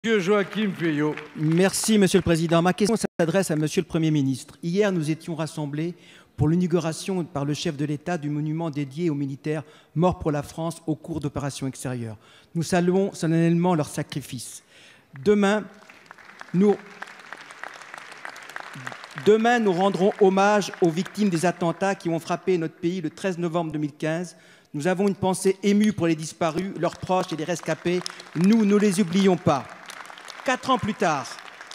Monsieur Joachim Pueyo. Merci, Monsieur le Président. Ma question s'adresse à Monsieur le Premier ministre. Hier, nous étions rassemblés pour l'inauguration par le chef de l'État du monument dédié aux militaires morts pour la France au cours d'opérations extérieures. Nous saluons solennellement leur sacrifice. Demain, nous rendrons hommage aux victimes des attentats qui ont frappé notre pays le 13 novembre 2015. Nous avons une pensée émue pour les disparus, leurs proches et les rescapés. Nous ne les oublions pas. 4 ans plus tard,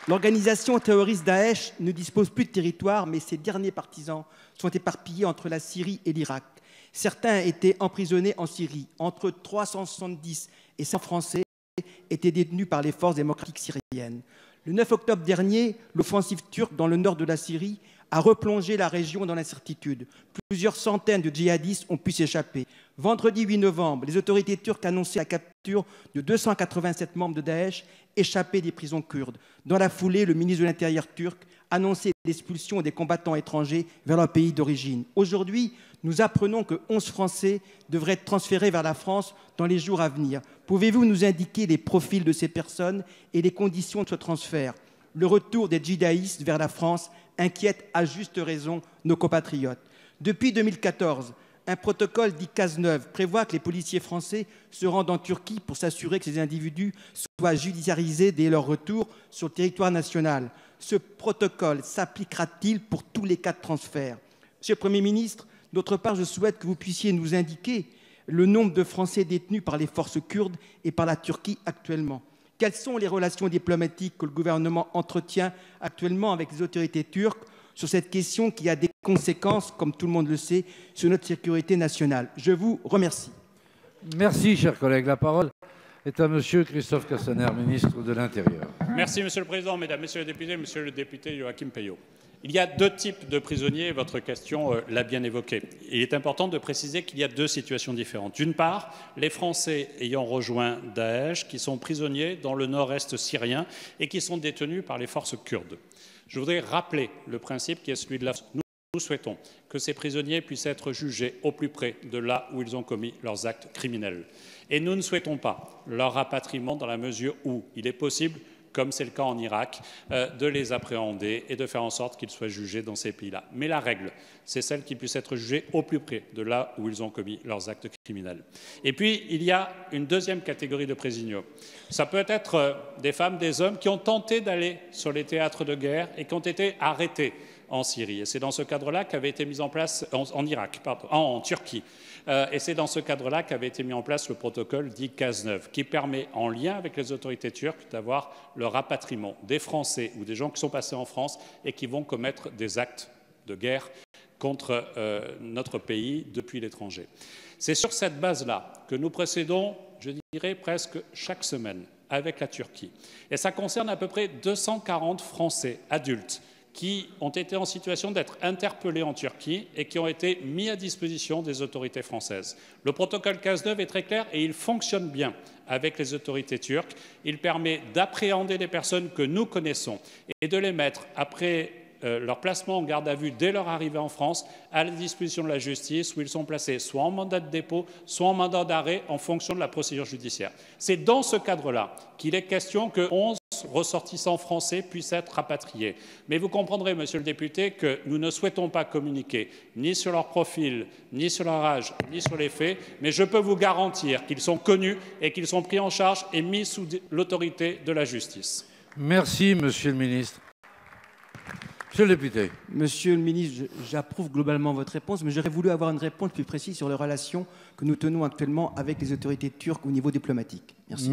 l'organisation terroriste Daesh ne dispose plus de territoire, mais ses derniers partisans sont éparpillés entre la Syrie et l'Irak. Certains étaient emprisonnés en Syrie. Entre 370 et 100 Français étaient détenus par les forces démocratiques syriennes. Le 9 octobre dernier, l'offensive turque dans le nord de la Syrie a replongé la région dans l'incertitude. Plusieurs centaines de djihadistes ont pu s'échapper. Vendredi 8 novembre, les autorités turques annonçaient la capture de 287 membres de Daesh échappés des prisons kurdes. Dans la foulée, le ministre de l'Intérieur turc annonçait l'expulsion des combattants étrangers vers leur pays d'origine. Aujourd'hui, nous apprenons que 11 Français devraient être transférés vers la France dans les jours à venir. Pouvez-vous nous indiquer les profils de ces personnes et les conditions de ce transfert? Le retour des djihadistes vers la France inquiète à juste raison nos compatriotes. Depuis 2014, un protocole dit Cazeneuve prévoit que les policiers français se rendent en Turquie pour s'assurer que ces individus soient judiciarisés dès leur retour sur le territoire national. Ce protocole s'appliquera-t-il pour tous les cas de transfert? Monsieur le Premier ministre, d'autre part, je souhaite que vous puissiez nous indiquer le nombre de Français détenus par les forces kurdes et par la Turquie actuellement. Quelles sont les relations diplomatiques que le gouvernement entretient actuellement avec les autorités turques sur cette question qui a des conséquences, comme tout le monde le sait, sur notre sécurité nationale? Je vous remercie. Merci, cher collègue. La parole est à Monsieur Christophe Castaner, ministre de l'Intérieur. Merci, Monsieur le Président, Mesdames, Messieurs les députés, Monsieur le député Joachim Pueyo. Il y a 2 types de prisonniers, votre question l'a bien évoqué. Il est important de préciser qu'il y a 2 situations différentes. D'une part, les Français ayant rejoint Daesh, qui sont prisonniers dans le nord-est syrien et qui sont détenus par les forces kurdes. Je voudrais rappeler le principe qui est celui de la... Nous souhaitons que ces prisonniers puissent être jugés au plus près de là où ils ont commis leurs actes criminels. Et nous ne souhaitons pas leur rapatriement dans la mesure où il est possible, comme c'est le cas en Irak, de les appréhender et de faire en sorte qu'ils soient jugés dans ces pays-là. Mais la règle, c'est celle qu'ils puissent être jugés au plus près de là où ils ont commis leurs actes criminels. Et puis, il y a une deuxième catégorie de prisonniers. Ça peut être des femmes, des hommes qui ont tenté d'aller sur les théâtres de guerre et qui ont été arrêtés en Syrie. Et c'est dans ce cadre-là qu'avait été mis en place, en Turquie. Et c'est dans ce cadre-là qu'avait été mis en place le protocole dit Cazeneuve, qui permet, en lien avec les autorités turques, d'avoir le rapatriement des Français ou des gens qui sont passés en France et qui vont commettre des actes de guerre contre notre pays depuis l'étranger. C'est sur cette base-là que nous procédons, je dirais, presque chaque semaine avec la Turquie. Et ça concerne à peu près 240 Français adultes qui ont été en situation d'être interpellés en Turquie et qui ont été mis à disposition des autorités françaises. Le protocole Cazeneuve est très clair et il fonctionne bien avec les autorités turques. Il permet d'appréhender les personnes que nous connaissons et de les mettre, après leur placement en garde à vue dès leur arrivée en France, à la disposition de la justice, où ils sont placés soit en mandat de dépôt, soit en mandat d'arrêt, en fonction de la procédure judiciaire. C'est dans ce cadre-là qu'il est question que 11 ressortissants français puissent être rapatriés. Mais vous comprendrez, monsieur le député, que nous ne souhaitons pas communiquer ni sur leur profil, ni sur leur âge, ni sur les faits, mais je peux vous garantir qu'ils sont connus et qu'ils sont pris en charge et mis sous l'autorité de la justice. Merci, monsieur le ministre. Monsieur le député. Monsieur le ministre, j'approuve globalement votre réponse, mais j'aurais voulu avoir une réponse plus précise sur les relations que nous tenons actuellement avec les autorités turques au niveau diplomatique. Merci.